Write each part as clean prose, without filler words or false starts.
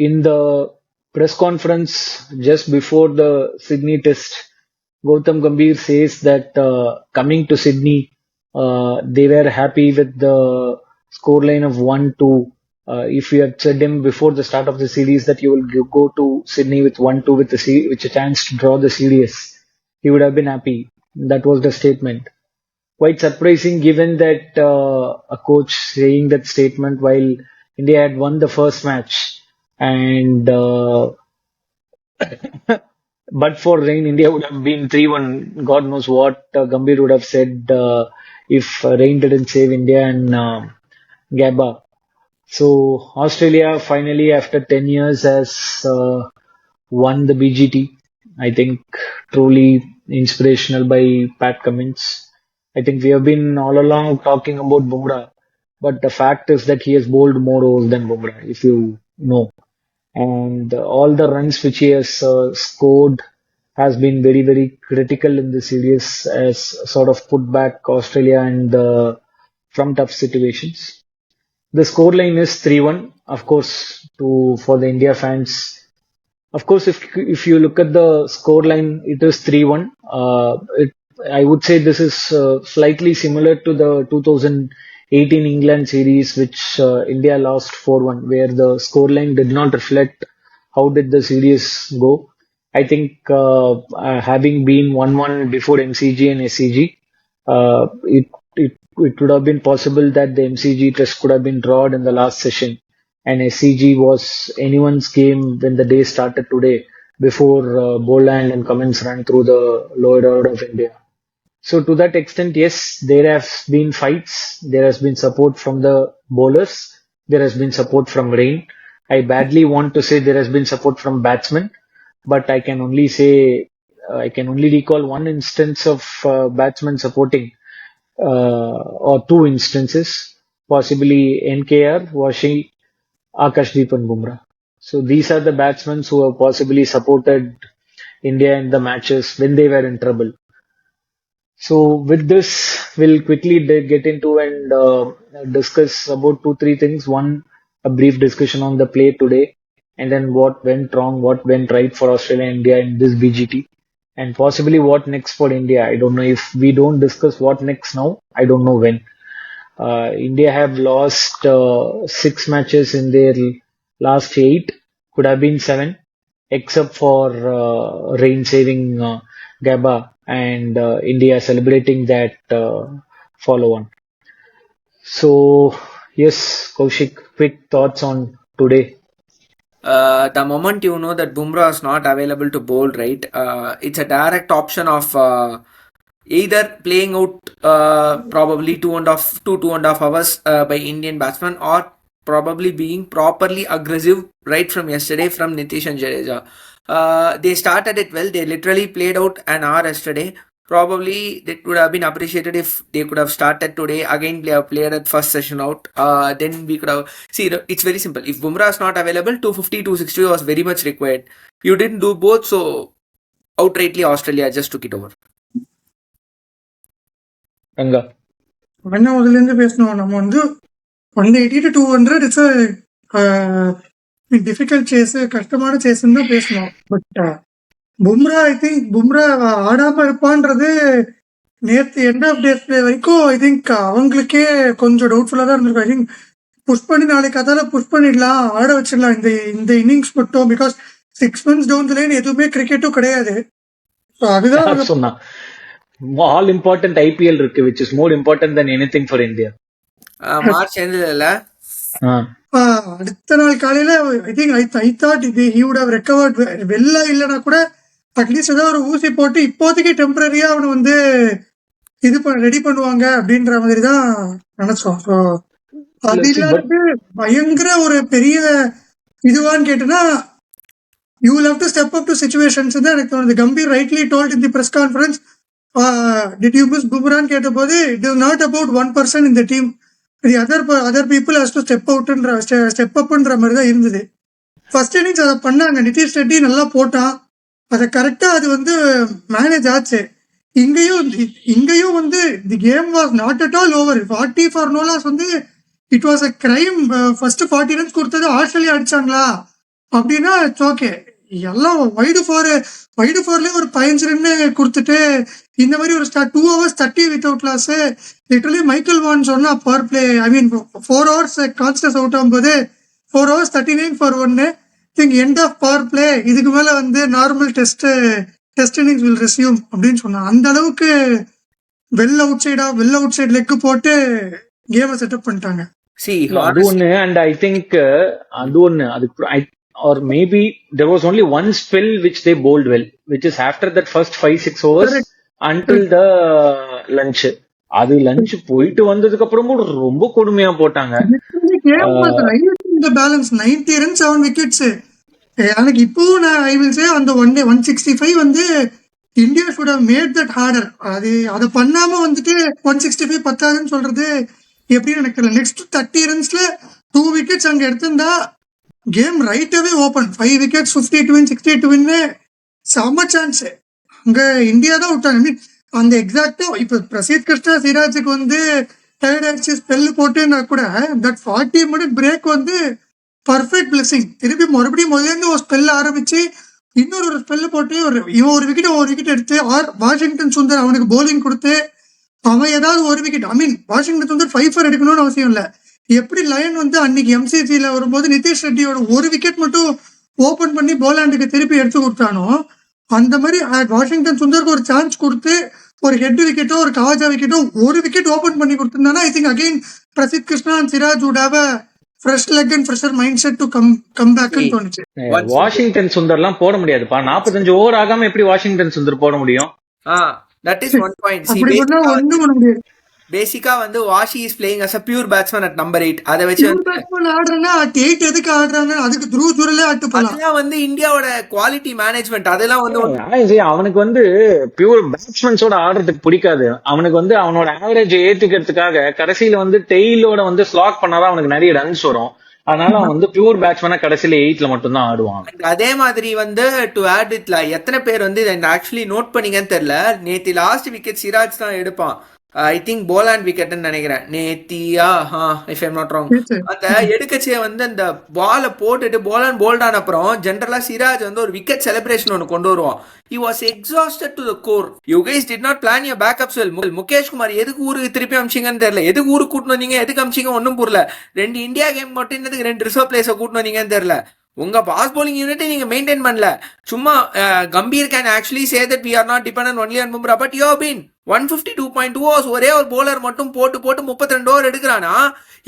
in the press conference just before the Sydney test, Gautam Gambhir says that coming to Sydney, they were happy with the scoreline of 1-2. If you had said him before the start of the series that you will go to Sydney with 1-2 with a chance to draw the series, he would have been happy. That was the statement. Quite surprising given that a coach saying that statement while India had won the first match. And but for rain, India would have been 3-1. God knows what Gambhir would have said if rain didn't save India and Gabba. So Australia finally, after 10 years, has won the BGT. I think truly inspirational by Pat Cummins. I think we have been all along talking about Bumrah, but the fact is that he has bowled more overs than Bumrah, if you know. And all the runs which he has scored has been very, very critical in the series as sort of put back Australia and from tough situations. The scoreline is 3-1, of course, to for the India fans. Of course, if you look at the scoreline, it is 3-1. I would say this is slightly similar to the 2018 England series, which India lost 4-1, where the scoreline did not reflect how did the series go. I think having been 1-1 before MCG and SCG, it would have been possible that the MCG test could have been drawn in the last session, and SCG was anyone's game when the day started today before Boland and Cummins ran through the lower order of India. So to that extent, yes, there have been fights. There has been support from the bowlers. There has been support from rain. I badly want to say there has been support from batsmen, but I can only say I can only recall one instance of batsmen supporting, or two instances, possibly NKR, Washi, Akashdeep and Bumrah. So these are the batsmen who have possibly supported India in the matches when they were in trouble. So with this, we'll quickly get into and discuss about two, three things. One, a brief discussion on the play today, and then what went wrong, what went right for Australia and India in this BGT, and possibly what next for India. I don't know if we don't discuss what next now. I don't know when. India have lost 6 matches in their last 8. Could have been 7, except for rain saving Gabba and India celebrating that follow-on. So, yes, Kaushik, quick thoughts on today. The moment you know that Bumrah is not available to bowl, right, it's a direct option of either playing out probably 2.5 hours by Indian batsmen, or probably being properly aggressive right from yesterday from Nitish and Jadeja. They started it well. They literally played out an hour yesterday. Probably it would have been appreciated if they could have started today again, played at first session out. Then we could have see. It's very simple. If Bumrah is not available, 250, 260 was very much required. You didn't do both, so outrightly Australia just took it over. Ranga. என்ன முதலேருந்து பேசணும், நம்ம வந்து 180 to 200 it's difficult chase, கஷ்டமான சேஸ்ன்னு தான் பேசணும். But Bumrah, I think Bumrah ஆடாம இருப்பான்றது நேற்று end of டே வரைக்கும் ஐ திங்க் அவங்களுக்கே கொஞ்சம் டவுட்ஃபுல்லாக தான் இருந்திருக்கும். ஐ திங்க் புஷ் பண்ணி நாளைக்கு அதால புஷ் பண்ணிடலாம், ஆட வச்சிடலாம் இந்த இன்னிங்ஸ் மட்டும். Because 6 months down the line எதுவுமே கிரிக்கெட்டும் கிடையாது. ஸோ அதுதான் சொன்னா all important IPL இருக்கு, which is more important than anything for India. March எண்ட்ல அடுத்த நாள் காலையில I think I thought he would have recovered வெள்ள இல்லைன்னா கூட அட்லீஸ்ட் ஏதாவது ஒரு ஊசி போட்டு இப்போதைக்கு டெம்பரரியா அவனை வந்து இது ரெடி பண்ணுவாங்க அப்படின்ற மாதிரி தான் நினைச்சோம். ஸோ அது இல்லாத பயங்கர ஒரு பெரிய இதுவான்னு கேட்டேன்னா you will have to step up to situations தான் எனக்கு தோணுது. Gambhir rightly told in the press conference, did you miss Bumrah கேட்டபோது it is not about one person in the team, the other people has to step upன்ற மாதிரி தான் இருந்தது. First innings அதை பண்ணாங்க, நிதிஷ் ரெட்டி நல்லா போட்டான், அதை கரெக்டா அது வந்து மேனேஜ் ஆச்சு. இங்கேயும் வந்து the game was not at all over. 40 for no loss வந்து it was a crime. First 40 runs கொடுத்தது ஆஸ்திரேலியா அடிச்சாங்களா அப்படின்னா இட்ஸ் ஓகே. எல்லாம் வைடு ஃபோர்லயே ஒரு 15 ரன் கொடுத்துட்டு இந்த மாதிரி ஒரு 2 hours 30 without loss. Literally Michael Vaughan சொன்னா power play I mean 4 hours Konstas out ஆகும்போது 4 hours 39 for 1 think end of power play. இதுக்கு மேல வந்து normal test innings will resume அப்படின்னு சொன்னா. அந்த அளவுக்கு வெல் அவுட் சைட் லெக் போட்டு கேமை செட்டப் பண்ணிட்டாங்க. See, அது ஒண்ணு. அண்ட் ஐ திங்க் அது ஒண்ணு. அதுக்கு or maybe there was only one spell which they bowled well, which is after that first 5-6 overs until the lunch. அது லஞ்ச் போயிட்டு வந்ததுக்கு அப்புறமும் ரொம்ப கொடுமையா போட்டாங்க. Balance 90 runs 7 wickets. எனக்கு இப்போ நான் ஐ வில் சே அந்த 165 வந்து India should have made that harder. அதை பண்ணாம வந்துட்டு 165 பத்தாதுன்னு சொல்றது எப்படின்னு எனக்கு தெரியல. நெக்ஸ்ட் 30 runsல 2 wickets அங்க எடுத்திருந்தா கேம் ரைட்டாவே open. 5 wickets 50 to win 60 to win செம்ம சான்ஸ். அங்க இந்தியா தான் விட்டாங்க. அந்த எக்ஸாக்டா இப்ப பிரசீத் கிருஷ்ணா சிராஜுக்கு வந்து டயர்ட் ஆயிடுச்சு ஸ்பெல் போட்டுன்னா கூட தட் 40 minute பிரேக் வந்து பர்ஃபெக்ட் பிளஸிங். திருப்பி மறுபடியும் முதல்ல ஒரு ஸ்பெல் ஆரம்பிச்சு இன்னொரு ஸ்பெல் போட்டு இவன் ஒரு விக்கெட் எடுத்து வாஷிங்டன் சுந்தர் அவனுக்கு போலிங் கொடுத்து அவன் ஏதாவது ஒரு விக்கெட் ஐ மீன் வாஷிங்டன் சுந்தர் 5 எடுக்கணும்னு அவசியம் இல்லை. எப்படி லயன் வந்து அன்னைக்கு எம்சிசில வரும்போது நிதிஷ் ரெட்டியோட ஒரு விக்கெட் மட்டும் ஓபன் பண்ணி போலாண்டுக்கு திருப்பி எடுத்து கொடுத்தானோ அந்த மாதிரி வாஷிங்டன் சுந்தருக்கு ஒரு சான்ஸ் கொடுத்து ஒரு ஹெட் விக்கெட்டோ ஒரு கவாஜா விக்கெட்டோ ஒரு விக்கெட் ஓபன் பண்ணி கொடுத்திருந்தானா I think again Prasidh Krishna and Siraj would have a fresh leg and fresher mindset to come back ன்னு தோணுச்சு. வாஷிங்டன் சுந்தர்லாம் போட முடியாதுப்பா. 45 ஓவர் ஆகாம எப்படி வாஷிங்டன் சுந்தர் போட முடியும்? that is one point. See, அப்படி பண்ணா ஒண்ணும் பண்ண முடியாது. பேசிக்கா வந்து washi is playing as a pure batsman at number 8. அதை வச்சு ஆடுறேன்னா 8 எதுக்கு ஆடுறாங்க? அதுக்கு த்ரூ ஜூரலே ஆட்டு போலாம். அதெல்லாம் வந்து இந்தியாவோட குவாலிட்டி மேனேஜ்மெண்ட். அதெல்லாம் வந்து அவனுக்கு வந்து பியூர் பேட்ஸ்மேன்ஸோட ஆடுறதுக்கு பிடிக்காது. அவனுக்கு வந்து அவனோட ஆவரேஜ் ஏத்துக்கிறதுக்காக கடைசியில வந்து டெய்லோட வந்து ஸ்லாக் பண்ணாதான் அவனுக்கு நிறைய ரன்ஸ் வரும். அதனால அவன் வந்து பியூர் பேட்ஸ்மேனா கடைசியில 8ல மட்டும் தான் ஆடுவான். அதே மாதிரி வந்து டு ஆட் வித் எத்தனை பேர் வந்து ஆக்சுவலி நோட் பண்ணீங்கன்னு தெரியல. நேத்தி லாஸ்ட் விக்கெட் சிராஜ் தான் எடுப்பான். ஐ திங்க் போலாண்ட் விக்கெட்னு நினைக்கிறேன் நேத்தியா, இஃப் ஐம் நாட் ராங். அந்த எடுக்கச்சே வந்து அந்த பாலை போட்டுட்டு போலாண்ட் போல்ட் ஆன அப்புறம் ஜென்ரலா சிராஜ் வந்து ஒரு விக்கெட் செலிப்ரேஷன் ஒன்று கொண்டு வருவான். He was exhausted to the core. You guys did not plan your backups well. Mukesh Kumar எதுக்கு ஊருக்கு திருப்பி அமிச்சிங்கன்னு தெரியல. எதுக்கு ஊருக்கு கூட்டிட்டு வந்தீங்க, எதுக்கு அமிச்சிங்க ஒன்னும் புரியல. 2 இந்தியா கேம் மட்டும் என்னதுக்கு 2 ரிசர்வ் பிளேஸை கூட்டிட்டு வந்தீங்கன்னு தெரியல. உங்க பாஸ் bowling யூனிட்டை நீங்க மெயின்டைன் பண்ணல. சும்மா Gambhir can actually say that we are not dependent only on Bumrah, but you have been 152.2 overs ஒரே ஒரு bowler மட்டும் போட்டு 32 over எடுக்கிறானா.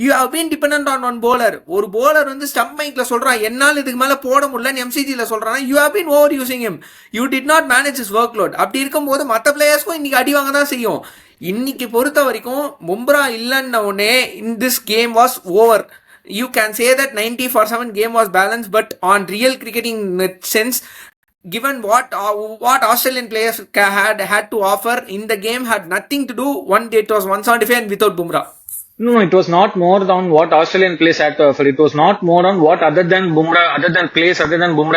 you have been dependent on one bowler. ஒரு bowler வந்து ஸ்டம்ப் மைக்ல சொல்றான் என்னால இதுக்கு மேல போட முடியலன்னு எம்சிஜில சொல்றானா. you have been overusing him. you did not manage his workload. அப்படி இருக்கும்போது மற்ற பிளேயர்ஸ்க்கும் இன்னைக்கு அடி வாங்க தான் செய்யும். இன்னைக்கு பொறுத்த வரைக்கும் பும்ரா இல்லைன்ன உடனே in this game was over. You can say that 90-7 game was balanced, but on real cricketing sense, given what Australian players had to offer in the game, had nothing to do. It was 175 and without Bumrah. No, it was not more than what Australian players had to offer. It was not more on what other than Bumrah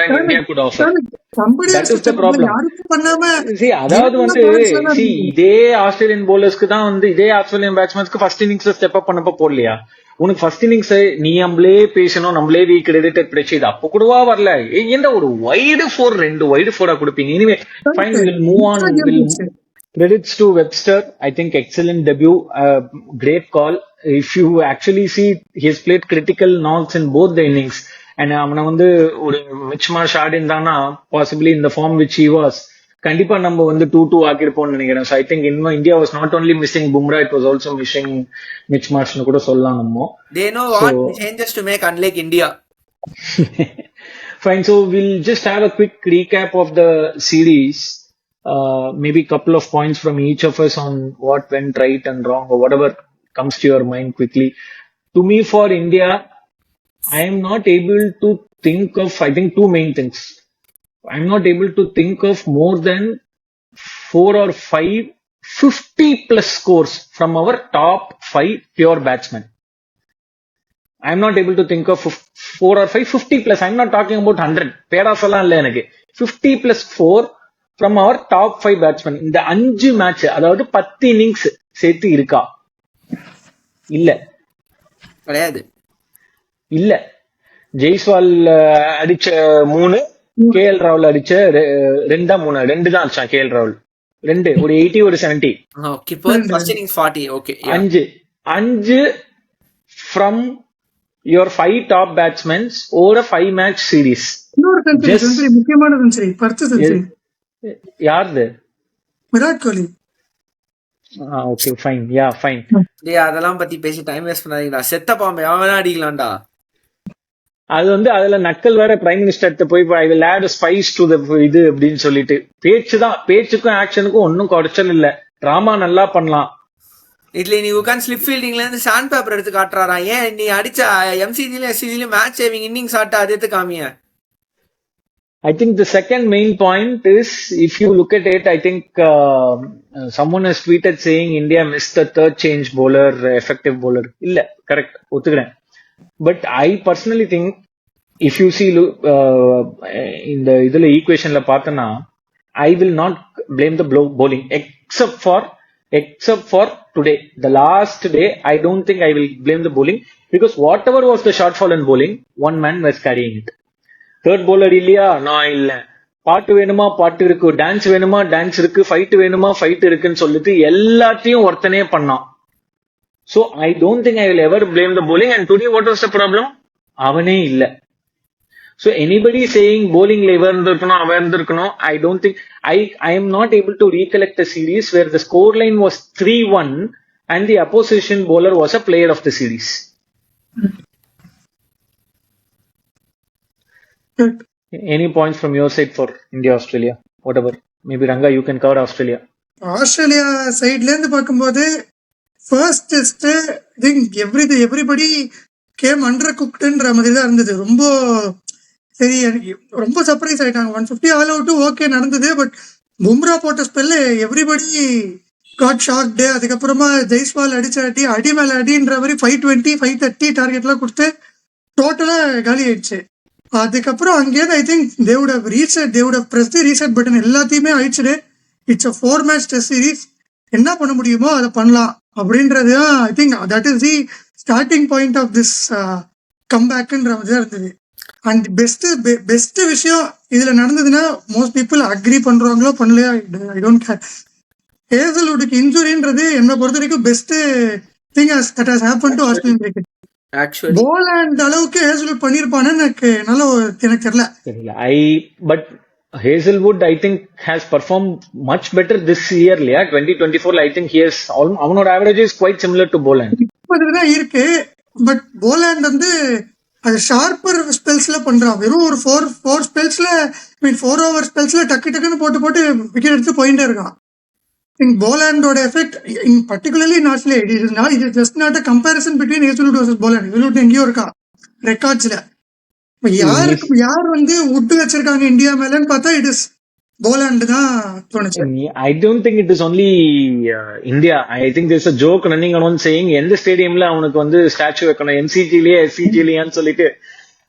in India could offer. That is the problem. See, அதாவது வந்து இதே Australian bowlersக்கு தான் வந்து இதே Australian பேட்ஸ்மேன்ஸ்க்கு first இன்னிங்ஸ்ல step up பண்ணப்ப போடலையா? உனக்கு first innings நீ நம்மளே பேசணும், நம்மளே கிரெடிட்டட் பிடிச்சி இது அப்ப கூடவா வரல? ஏன்டா ஒரு வைடு 2 வைடு 4 கொடுப்பீங்க? Anyway fine, will move on. Credits to Webster. I think excellent debut, great call. If you actually see, he has played critical knocks in both the innings. And அவனை வந்து ஒரு மிச் மார்ஷ் ஆடி இருந்தானா possibly இந்த form which he was, கண்டிப்பா நம்ம வந்து 2-2 ஆக்கிருப்போம்னு நினைக்கிறேன். So I think India was not only missing Bumrah, it was also missing Mitch Marsh னு கூட சொல்லலாம் நம்ம. They know what changes to make, unlike India. Fine, so we'll just have a quick recap of the series. Maybe a couple of points from each of us on what went right and wrong or whatever comes to your mind quickly. To me, for India, I am not able to think of, I think, 2 main things. I'm not able to think of more than 4 or 5 50 plus scores from our top 5 pure batsmen. I'm not able to think of 4 or 5 50 plus. I'm not talking about 100. Peras alla illa enakku. 50 plus 4 from our top 5 batsmen. இந்த 5 match, அதாவது 10 innings சேர்த்து இருக்கா? இல்ல, கிடையாது. இல்ல. ஜெய்ஸ்வால் அடிச்ச 3, KL ராகுல் அடிச்ச 2 தான் அடிச்சான். கேஎல் ராகுல் 2, ஒரு 80 ஒரு 70. Okay, first innings 40. Okay, 5 from your 5 top batsmens over 5 match series. இன்னொரு செஞ்சுரி, முக்கியமான செஞ்சுரி, 10 செஞ்சுரி. யாருது? Virat Kohli. Okay fine, yeah fine. டேய் அதெல்லாம் பத்தி பேசி டைம் வேஸ்ட் பண்ணாதீங்கடா. செத்த பாம்பே அவன் அடிக்கலாம்டா. அது அதுல நக்கல் வேற பிரைம் மினிஸ்டர்ட்ட போய் I will add spice to the இது அப்படின்னு சொல்லிட்டு பேச்சுக்கும் ஆக்ஷனுக்கும் ஒன்னும் குறைச்சல் இல்ல. டிராமா நல்லா பண்ணலாம். இதுல நீ உட்காந்து ஸ்லிப் ஃபீல்டிங்ல இருந்து சாண்ட் பேப்பர் எடுத்து காட்டுறாரா? ஏன் நீ அடிச்ச எம்சிஜில எஸ்சிஜில மேட்ச் சேவிங் இன்னிங்ஸ் ஆட்டா அது எடுத்து காமிய. I think the second main point is, if you look at it, I think someone has tweeted saying India missed the third change bowler, effective bowler. Illa, correct, ஒத்துக்கிறேன். But I personally think, if you see in the இதுல equationல பார்த்தனா, I will not blame the bowling except for today, the last day. I don't think I will blame the bowling, because whatever was the shortfall in bowling, one man was carrying it. Third bowler இல்லையா? நான் இல்ல. பாட்டு வேணுமா பாட்டு இருக்கு, dance வேணுமா dance இருக்கு, fight வேணுமா ஃபைட் இருக்குன்னு சொல்லிட்டு எல்லாத்தையும் ஒருத்தனே பண்ணான். So I don't think I will ever blame the bowling. And today what was the problem? அவனே இல்ல. So anybody saying bowling இவர் இருந்திருக்கணும் அவன் இருந்திருக்கணும், I don't think. I am not able to recollect a series where the score line was 3-1 and the opposition bowler was a player of the series. Any points from your side for India, Australia, whatever? Maybe Ranga, you can cover Australia. Australia சைட்ல இருந்து பார்க்கும்போது first test think everybody game under குக்டுன்ற மாதிரி தான் இருந்தது. ரொம்ப சரி, ரொம்ப சர்ப்ரைஸ் ஆயிட்டாங்க. 150 ஆல் அவுட் ஓகே நடந்தது. பட் பும்ரா போட்ட ஸ்பெல்ல எவ்ரிபடி காட் ஷாக்டு. அதுக்கப்புறமா ஜெய்ஸ்வால் அடி மேல அடின்ற மாதிரி 520 530 டார்கெட்லாம் கொடுத்து டோட்டலா காலி ஆயிடுச்சு. அதுக்கப்புறம் அங்கேயிருந்து I think they would have press the reset button எல்லாத்தையுமே அழிச்சிடு. It's a 4 match test series. என்ன பண்ண முடியுமோ அதை பண்ணலாம் அப்படின்றது தான் I think that is the starting point of this கம்பேக்ன்ற மாதிரி தான் இருந்தது. அண்ட் பெஸ்ட் விஷயம் இதுல நடந்ததுன்னா, மோஸ்ட் பீப்புள் அக்ரி பண்றாங்களோ பண்ணலையா ஐ டோன்ட் கேர். ஹேசல்வுட்டுக்கு இன்ஜுரின்றது என்னை பொறுத்த வரைக்கும் best thing that has happen to Australian cricket. Poland அளவுக்கு ஹேசல்வுட் பண்ணிருப்பானு எனக்கு தெரியல. But Hazelwood, I think, has performed much better this year. 2024, I think he has அவனோட average is quite similar to Boland. இப்பதான் இருக்கு. But Poland வந்து அது sharper ஸ்பெல்ஸ்ல பண்றான். வெறும் ஒரு 4 ஸ்பெல்ஸ்ல 4 ஓவர் ஸ்பெல்ஸ்ல டக்குன்னு போட்டு விக்கெட் எடுத்து போயிட்டே இருக்கான். போலாண்டோட effect in particularly in Australia, it is just not a comparison between Hazlewood versus Boland. Hazlewood எங்கேயோ இருக்கா ரெக்கார்ட்ஸ்ல. யார் வந்து உட்டு வச்சிருக்காங்க இந்தியா மேலன்னு பார்த்தா இட் இஸ் போலாண்ட் தான் தோணுச்சு. I don't think it is only India. I think there's a joke running around saying எந்த ஸ்டேடியம்ல அவனுக்கு வந்து ஸ்டாச்சு வைக்கணும், எம்சிஜிலயே எஸ்சிஜிலயான்னு சொல்லிட்டு.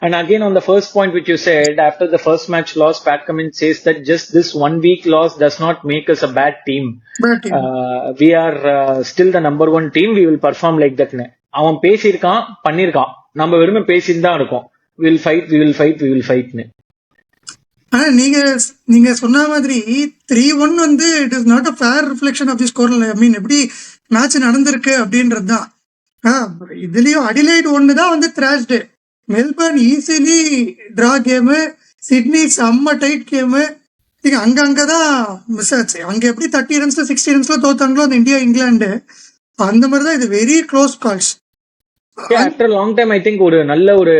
And again, on the first point which you said, after the first match loss, Pat Cummins says that just this 1 week loss does not make us a bad team. We are still the number 1 team. We will perform like that. அவன் பேசியிருக்கான், பண்ணிருக்கான். நம்ம வெறுமே பேசிட்டு தான் இருக்கோம். We will fight. ஆனா நீங்க சொன்ன மாதிரி 3-1 வந்து it is not a fair reflection of the score. I mean எப்படி மேட்ச் நடந்திருக்கு அப்படின்றது தான். இதுலயும் அடிலைட் 1 தான் வந்து thrashed. Melbourne easily draw game, Sydney செம்ம டைட் கேமு. அங்கதான் மிஸ் ஆச்சு. அங்க எப்படி 30 ரன்ஸ்ல 60 ரன்ஸ்ல தோத்தாங்களோ அந்த இந்தியா இங்கிலாந்து, அந்த மாதிரிதான் இது very close calls. After long time I think ஒரு நல்ல ஒரு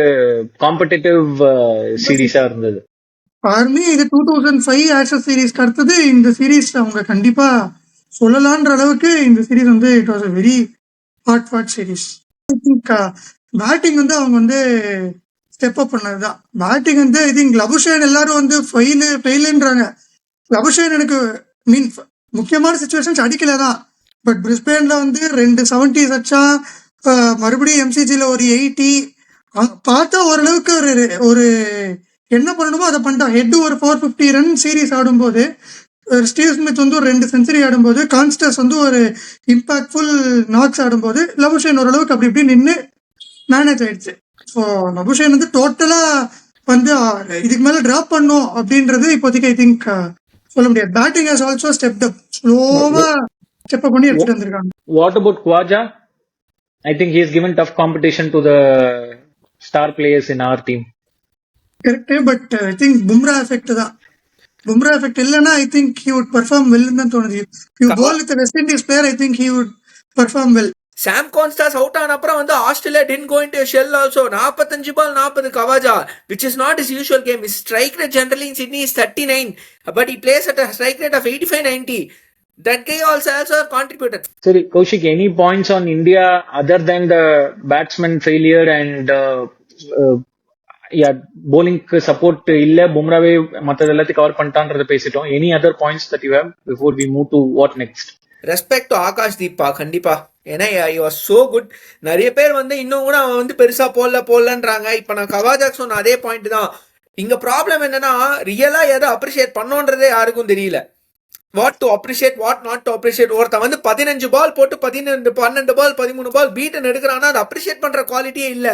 காம்படிட்டிவ் சீரீஸா இருந்தது. ஆர்மி இது 2005 ஆஷஸ் சீரீஸ்க்கு அடுத்தது இந்த சீரீஸ் அவங்க கண்டிப்பா சொல்லலான்ற அளவுக்கு இந்த சீரீஸ் வந்து it was a very hot series. I think batting வந்து அவங்க வந்து ஸ்டெப் அப் பண்ணதுதான். பேட்டிங் வந்து ஐ திங்க் லபுஷேன் எல்லாரும் வந்து ஃபெயிலுன்றாங்க. லபுஷேன் எனக்கு முக்கியமான சிச்சுவேஷன்ஸ் அடிக்கல தான். பட் பிரிஸ்பேன்ல வந்து 2 70s அடிச்சா, மறுபடியும் எம்சிஜில ஒரு 80 பார்த்தா ஓரளவுக்கு ஒரு என்ன பண்ணணுமோ அதை பண்ணிட்டான். ஹெட் ஒரு 450 ரன் சீரீஸ் ஆடும்போது, ஸ்டீவ் ஸ்மித் வந்து ஒரு 2 செஞ்சுரி ஆடும்போது, கான்ஸ்டர்ஸ் வந்து ஒரு இம்பாக்ட்ஃபுல் நாக்ஸ் ஆடும்போது, லபுஷேன் ஓரளவுக்கு அப்படி இப்படி நின்று மேனேஜ் ஆயிடுச்சு. ஸோ லபுஷேன் வந்து டோட்டலா வந்து இதுக்கு மேல டிராப் பண்ணும் அப்படின்றது இப்போதைக்கு ஐ திங்க் சொல்ல முடியாது. Batting has also step up, ஸ்லோவா ஸ்டெப் அப் பண்ணி எடுத்துட்டு வந்திருக்காங்க. What about Khwaja? I think he has given tough competition to the star players in our team. Correct, but I think Bumrah effect தான். Bumrah effect இல்லைன்னா I think he would perform well தான் தோணுது. You bowl with West Indies player, I think he would perform well. Sam Konstas out ஆன அப்புறம் வந்து Australia didn't go into a shell also. 45 ball 40 Khawaja, which is not his usual game. His strike rate generally in Sydney is 39, but he plays at a strike rate of 85-90. That guy also contributed. Sorry, Kaushik, any points on India other than the batsman failure and bowling support illa Bumrave மத்ததெல்லாத்தையும் cover பண்ணிட்டான்றத பேசிட்டோம். Any other points that you have before we move to what next? Respect to Akash தீப்பா, கண்டிப்பா. ஏன்னா he was so good. நிறைய பேர் வந்து இன்னும் கூட அவன் வந்து பெருசா போடலன்றாங்க. இப்ப நான் கவாஜாக் சொன்ன அதே பாயிண்ட் தான். இங்க ப்ராப்ளம் என்னன்னா, ரியலா எதை அப்ரிஷியேட் பண்ணோன்றதே யாருக்கும் தெரியல. What to appreciate, what not to appreciate. ஒருத்தன் வந்து 15 பால் போட்டு 12 பால் 13 பால் பீட்டன் எடுக்கிறான்னா அது அப்ரிஷியேட் பண்ற குவாலிட்டியே இல்ல.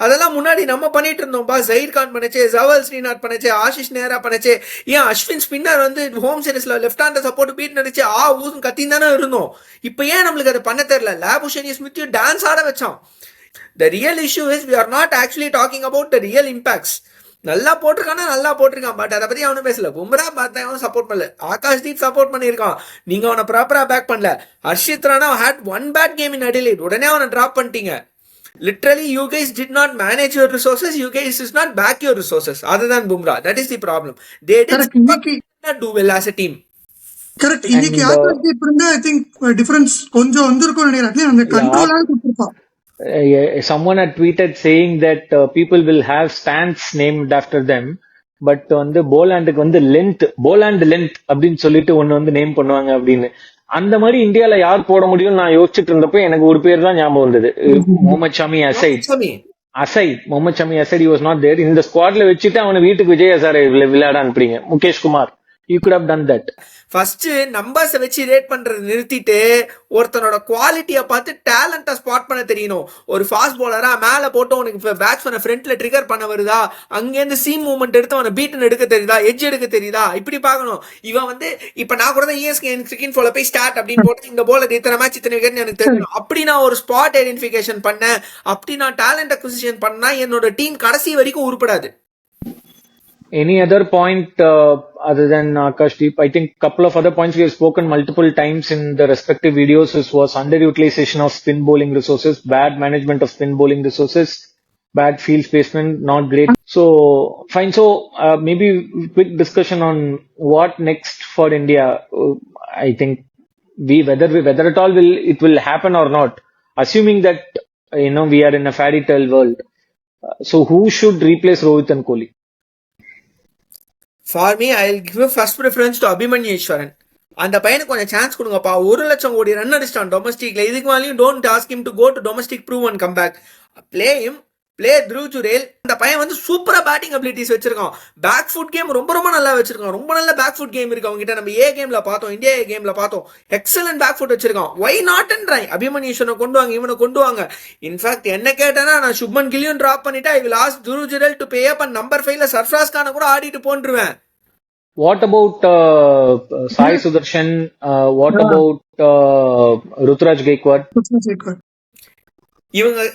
அதெல்லாம் முன்னாடி நம்ம பண்ணிட்டு இருந்தோம்பா. ஜஹீர் கான் பண்ணச்சே, ஜவல் ஸ்ரீநாத் பண்ணச்சே, ஆஷிஷ் நேரா பண்ணச்சே, ஏன் அஸ்வின் ஸ்பின்னர் வந்து ஹோம் சீரிஸ்ல லெஃப்ட் ஹேண்ட் சப்போர்ட் பீட் நடிச்சு ஊசும் கத்தின்னு தானே இருந்தோம். இப்ப ஏன் நம்மளுக்கு அதை பண்ண தெரியல? லேபுஷனி ஸ்மித் டான்ஸ் ஆட வச்சான். The real issue is we are not actually talking about the real impacts. நல்லா போட்டிருக்கான், பட் அதை பத்தி அவனும் பேசல. பும்ரா பார்த்தா அவனும் சப்போர்ட் பண்ணல. ஆகாஷ் தீப் சப்போர்ட் பண்ணியிருக்கான், நீங்க அவனை ப்ராப்பரா பேக் பண்ணல. Harshit Rana had one bad game in Adelaide, உடனே அவனை டிராப் பண்ணிட்டீங்க. Literally, you guys did not manage your resources. You guys did not back your resources. Other than Bumrah, that is the problem. They did not do well as a team. Correct. இன்னைக்கு ஆகாஷ் தீப் இருந்தா I think difference கொஞ்சம் வந்திருக்கும் நினைக்கிறேன். அந்த கண்ட்ரோலாக கொடுத்திருப்பான். Someone had tweeted saying that people will have stands named after them, but வந்து போலாண்டுக்கு வந்து Poland length அப்படின்னு சொல்லிட்டு ஒன்னு வந்து நேம் பண்ணுவாங்க அப்படின்னு. அந்த மாதிரி இந்தியால யார் போட முடியும் நான் யோசிச்சுட்டு இருந்தப்போ எனக்கு ஒரு பேர் தான் ஞாபகம் வந்தது, Mohammed Shami aside. Mohammed Shami aside was not there. இந்த ஸ்குவாட்ல வச்சுட்டு அவனை வீட்டுக்கு விஜய் ஹசாரே விளையாட அனுப்புறீங்க. Mukesh Kumar, you could have done that. First நம்பர்ஸை வச்சு ரேட் பண்றது நிறுத்திட்டு ஒருத்தனோட குவாலிட்டியை பார்த்து டேலண்ட்டை ஸ்பாட் பண்ண தெரியணும். ஒரு ஃபாஸ்ட் பாலரா மேல போட்டு உனக்கு பேட்ஸ்மேனை ஃப்ரண்ட்ல ட்ரிகர் பண்ண வருதா, அங்கேருந்து சீம் மூவ்மெண்ட் எடுத்து அவனை பீட்டன் எடுக்க தெரியுதா, எட்ஜ் எடுக்க தெரியுதா, இப்படி பார்க்கணும். இவன் வந்து இப்ப நான் கூட தான் ESK ஸ்கிரீன் ஃபாலோ போய் ஸ்டார்ட் அப்படின்னு போட்டு இந்த போலர் இத்தனை மேட்ச் இத்தனை விக்கெட் எனக்கு தெரியும். அப்படி நான் ஒரு ஸ்பாட் ஐடென்டிஃபிகேஷன் பண்ணேன், அப்படி நான் டேலண்ட் அக்விசிஷன் பண்ணா என்னோட டீம் கடைசி வரைக்கும் உருப்படாது. Any other point other than Akashdeep? I think couple of other points we have spoken multiple times in the respective videos was underutilization of spin bowling resources, bad management of spin bowling resources, bad field placement, not great. So fine. So maybe quick discussion on what next for India. I think whether at all it will happen or not. Assuming that we are in a fairy tale world. So who should replace Rohit and Kohli? For me, I'll give first preference to Abhimanyu Ishwaran. அந்த பையனுக்கு கொஞ்சம் chance கொடுங்கப்பா. 1 லட்சம் கோடி run அடிச்சிட்டான் டொமஸ்டிக்ல. இதுக்கு மேலேயும் don't ask him to go to domestic prove and come back. Play through Jurel. அந்த பையன் வந்து சூப்பரா பேட்டிங் அபிலிட்டிஸ் வச்சிருக்கான். பேக் ஃபுட் கேம் ரொம்ப நல்லா வச்சிருக்கான். ரொம்ப நல்ல பேக் ஃபுட் கேம் இருக்கு அவங்க கிட்ட. நம்ம கேம்ல பார்த்தோம், இந்தியா கேம்ல பார்த்தோம். எக்ஸலன்ட் பேக் ஃபுட் வச்சிருக்கான். வை நாட் என்றாய் அபிமன்யு ஈஸ்வரனை கொண்டு வாங்க, இவனை கொண்டு வாங்க. இன்ஃபேக்ட் என்ன கேட்டேன்னா, நான் சுப்மன் கில்லையும் டிராப் பண்ணிட்டு ஐ will ask Dhruv Jurel to pay up and number 5ல சர்ஃப்ராஸ் கானை கூட ஆடிட்டு போன்றுவேன். What about Sai Sudarshan? What about Ruturaj Gaikwad?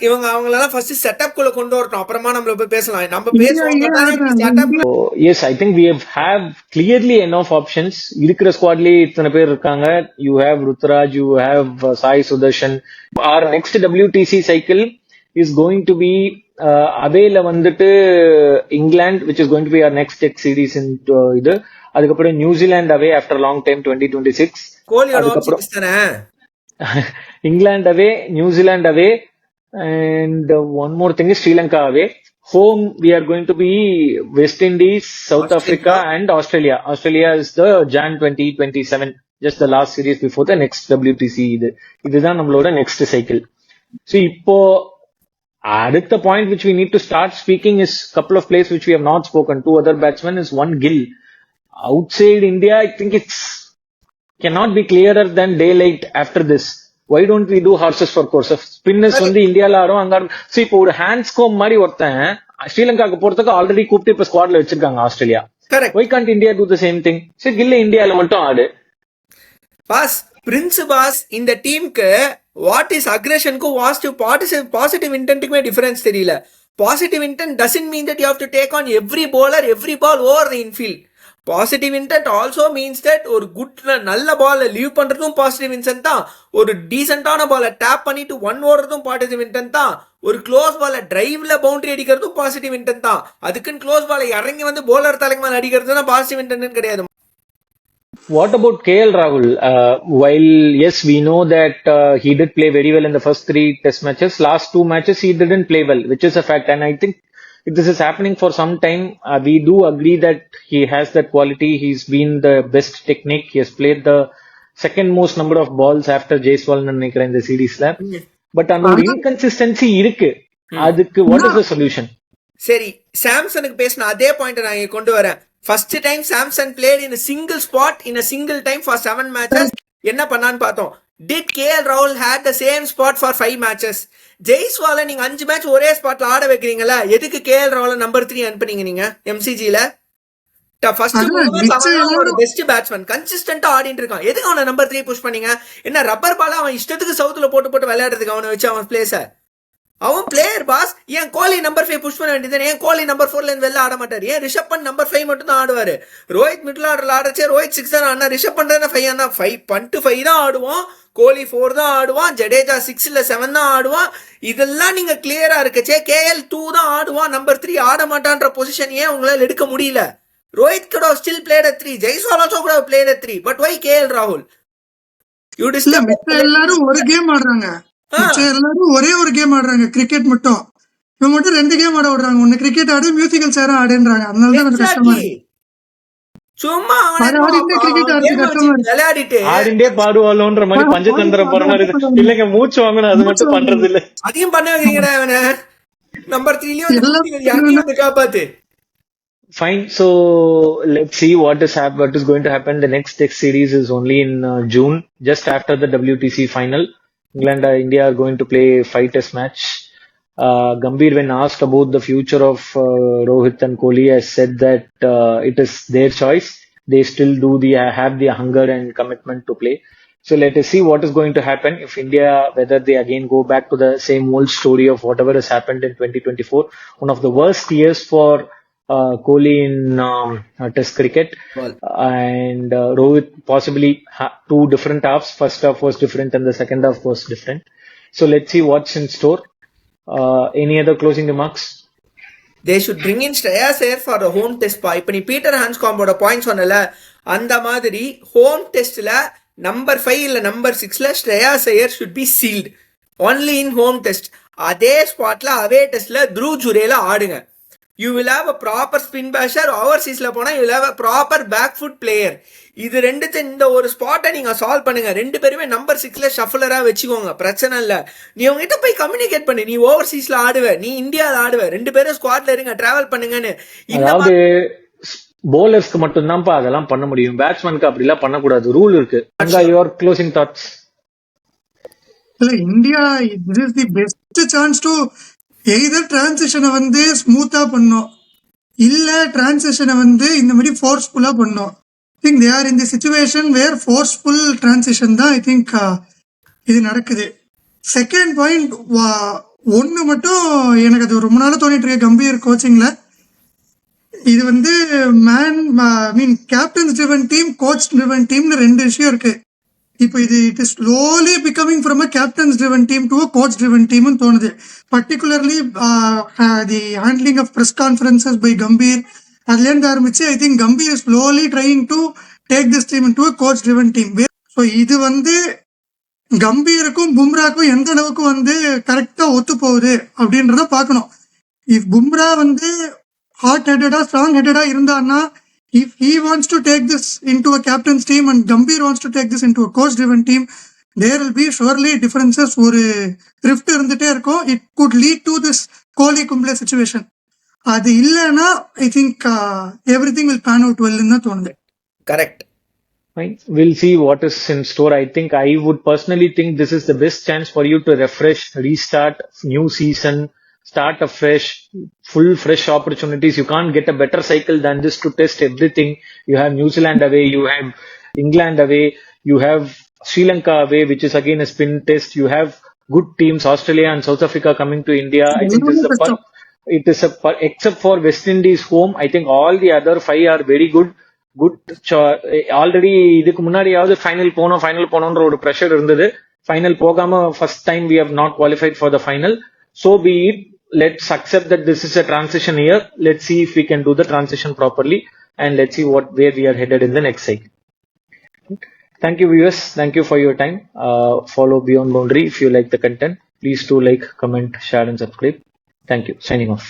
இவங்க அவங்களெல்லாம் ஃபர்ஸ்ட் செட்டப் குள்ள கொண்டு வரணும், அப்புறமா நம்ம போய் பேசலாம். நம்ம பேசுவோம். Yes, I think we have clearly enough options. இருக்கிற ஸ்குவாட்லயே இத்தனை பேர் இருக்காங்க. You have Ruturaj, you have Sai Sudarshan. Our next WTC cycle is going to be அவேல வந்துட்டு England, which is going to be our next tech series in இது. அதுக்கப்புறம் New Zealand away after long time 2026. அதுக்கப்புறம் England away, New Zealand away, and one more thing is Sri Lanka away. Home we are going to be West Indies, South Africa and Australia. Australia is the Jan 2027, just the last series before the next WTC. இதுதான் நம்மளோட next cycle. So இப்போ அடுத்த point which we need to start speaking is couple of players which we have not spoken. 2 other batsmen is one Gill. Outside India, I think it's cannot be clearer than daylight after this. why don't we do horses for courses? Spinners வந்து இந்தியால ஆடும் அங்க ஆடும். So இப்போ ஒரு Handscomb மாதிரி ஒருத்தன் ஸ்ரீலங்காக்கு போறதுக்கு ஆல்ரெடி கூப்பிட்டு இப்ப ஸ்குவாட்ல வச்சிருக்காங்க Australia. Correct. Why can't India do the same thing? சரி இல்ல இந்தியால மட்டும் ஆடு. பாஸ் பிரின்ஸ் பாஸ் இந்த டீமுக்கு வாட் இஸ் அக்ரெஷனுக்கும் பாசிட்டிவ் இன்டென்ட்டுக்குமே டிஃபரன்ஸ் தெரியல. Positive intent doesn't mean that you have to take on every bowler every ball over the infield. Positive intent also means that ஒரு குட் நல்ல பால் லீவ் பண்றதும் positive intent தான். ஒரு டீசென்டான பாலை tape பண்ணிட்டு ஒன் ஓடுறதும் பாசிட்டிவ் இன்டென்ட் தான். ஒரு close பாலை டிரைவ்ல பவுண்டரி அடிக்கிறதும் பாசிட்டிவ் இன்டென்ட் தான். அதுக்குன்னு க்ளோஸ் பாலை இறங்கி வந்து போலர் தலைக்கு மேல அடிக்கிறது தான் பாசிட்டிவ் இன்டென்ட் கிடையாது. What about KL Rahul? While yes, we know that he did play very well in the first 3 test matches, last 2 matches he didn't play well, which is a fact. And I think if this is happening for some time, we do agree that he has that quality. He's been the best technique. He has played the second most number of balls after Jaiswal in the series lab. But அந்த ஒரு inconsistency இருக்கு. அதுக்கு what is the solution? சரி, சாம்சனுக்கு பேசின அதே point நான் இங்க கொண்டு வரேன். First time Samson played in single spot in single time for 7 matches. என்ன பண்ணான்னு பார்த்தோம். Did KL Rahul had the same spot for 5 matches? Jaiswal நீங்க 5 மேட்ச் ஒரே ஸ்பாட்ல ஆட வைக்கிறீங்களா? எதுக்கு KL Rahul நம்பர் 3 அனுப்புனீங்க நீங்க MCGல? பெஸ்ட் பேட்ஸ்மேன் கன்சிஸ்டன்டா ஆடிட்டு இருக்கான். எதுக்கு அவனை நம்பர் 3 புஷ் பண்ணீங்க? என்ன ரப்பர் பால அவன் இஷ்டத்துக்கு சவுத்துல போட்டு விளையாடுறதுக்கு அவனை வச்சு அவன் பிளேஸ? அவன் பிளேயர் பாஸ். ஏன் கோலி நம்பர் 5 புஷ் பண்ண வேண்டியது? ஏன் கோலி நம்பர் 4ல இருந்து வெளில ஆட மாட்டாரு? ஏன் ரிஷப் பண்ட் நம்பர் 5 மட்டும் தான் ஆடுவாரு? ரோஹித் மிடில் ஆர்டர்ல ஆடுறச்சே ரோஹித் 6 தான் ஆனா ரிஷப் பண்ட் 5 ஆனா 5 பண்ட் 5 தான் ஆடுவான். கோலி 4 தான் ஆடுவான். ஜடேஜா 6 இல்ல 7 தான் ஆடுவான். இதெல்லாம் நீங்க கிளியரா இருக்கச்சே KL 2 தான் ஆடுவான். நம்பர் 3 ஆட மாட்டான்ற பொசிஷன் ஏன் உங்களால எடுக்க முடியல? Rohit could have still played at 3. Jaiswal also could have played at 3. But why KL Rahul? You disturb எல்லாரும் ஒரு கேம் ஆடுறாங்க. எல்லாரும் ஒரே ஒரு கேம் ஆடுறாங்க. கிரிக்கெட் மட்டும் இவன் மட்டும் 2 கேம் ஆட விடுறாங்க. ஒன்னு கிரிக்கெட் ஆடு, மியூசிக்கல் சேர ஆடுன்றாங்க. அதனாலதான் எனக்கு கஷ்டமா இருக்கு. சும்மா கிரிக்கெட் ஆடுறது கஷ்டமா இருக்கு. விளையாடிட்டு ஆடிண்டே பாடுவாளோன்ற மாதிரி பஞ்சதந்திரம் போற மாதிரி இருக்கு. இல்லங்க மூச்சு வாங்கணும், அது மட்டும் பண்றது இல்ல. அதையும் பண்ண வைக்கிறீங்கடா அவனை. நம்பர் 3லயும் காப்பாத்து. Fine. So let's see what is going to happen. The next test series is only in June, just after the WTC final. England and India are going to play a 5 test match. Gambhir, when asked about the future of Rohit and Kohli, has said that it is their choice. They still have the hunger and commitment to play. So let us see what is going to happen. If India, whether they again go back to the same old story of whatever has happened in 2024, one of the worst years for Kohli in test cricket, and Rohit possibly 2 different halves. First half was different and the second half was different. So let's see what's in store. Any other closing remarks? They should bring in Shreyas Iyer for the home test. இப்ப நீ Peter ஹான்ஸ்காம்போட point சொன்னல, அந்த மாதிரி home டெஸ்ட்ல number 5 இல்ல number 6ல Shreyas Iyer should be sealed only in home test. அதே ஸ்பாட்ல அவே டெஸ்ட்ல த்ருவ் ஜுரேல ஆடுங்க. You will have a proper spin basher. Overseasல போனா you will have a proper back foot player. இது ரெண்டுத்து இந்த ஒரு ஸ்பாட்டை நீங்க சால்வ் பண்ணுங்க. 2 பேருமே நம்பர் 6ல ஷஃபலரா வச்சுக்கோங்க, பிரச்சனை இல்ல. நீ உங்ககிட்ட போய் கம்யூனிகேட் பண்ணு. நீ ஓவர்சீஸ்ல ஆடுவ, நீ இந்தியால ஆடுவ, 2 பேரும் ஸ்குவாட்ல இருங்க, டிராவல் பண்ணுங்கன்னு. அதாவது bowlersக்கு மட்டும் தான்ப்பா அதெல்லாம் பண்ண முடியும். பேட்ஸ்மேனுக்கு அப்படி எல்லாம் பண்ணக்கூடாது, ரூல் இருக்கு. Your closing thoughts? இல்ல, India this is the best chance to either டிரான்சிஷனை வந்து ஸ்மூத்தா பண்ணும், இல்ல டிரான்சிஷனை வந்து இந்த மாதிரி ஃபோர்ஸ்ஃபுல்லா பண்ணும். I think they are in the situation where forceful transition தான் ஐ திங்க் இது நடக்குது. செகண்ட் பாயிண்ட், ஒன்று மட்டும் எனக்கு அது ரொம்ப நாளாக தோணிட்டு இருக்கு. கம்பீர் கோச்சிங்ல இது வந்து captain's driven team, coach driven டீம்னு 2 விஷயம் இருக்கு. இப்போ இது it is slowly becoming from a captain's driven team to a coach driven team தோணுது. Particularly the handling of press conferences by Gambhir, அதுலேருந்து ஆரம்பிச்சு I think Gambhir is slowly trying to take this team to a coach driven team. So இது வந்து கம்பீருக்கும் பும்ராக்கும் எந்த அளவுக்கு வந்து கரெக்டா ஒத்து போகுது அப்படின்றத பார்க்கணும். இஃப் பும்ரா வந்து ஹாட் ஹெட்டடா ஸ்ட்ராங் ஹெட்டடா இருந்தான்னா, if he wants to take this into a captain's team and Gambhir wants to take this into a coach driven team, there will be surely differences. ஒரு rift இருந்துட்டே இருக்கும். It could lead to this Kohli Kumble situation. அது இல்லைன்னா I think everything will pan out well ன்னு தோணுது. Correct. Fine. We'll see what is in store. I would personally think this is the best chance for you to refresh, restart, new season, start afresh, full fresh opportunities. You can't get a better cycle than this to test everything. You have New Zealand away, you have England away, you have Sri Lanka away, which is again a spin test. You have good teams, Australia and South Africa coming to India. I think this is எல்லாமே கஷ்டம். it is except for West Indies home. I think all the other five are very good. Already இதுக்கு முன்னாடியாவது final போனோன்ற ஒரு pressure இருந்தது. Final போகாம first time we have not qualified for the final. So be it, let's accept that this is a transition year. Let's see if we can do the transition properly and let's see where we are headed in the next cycle. Thank you viewers, thank you for your time. Follow Beyond Boundary if you like the content. Please do like, comment, share and subscribe. Thank you. Signing off.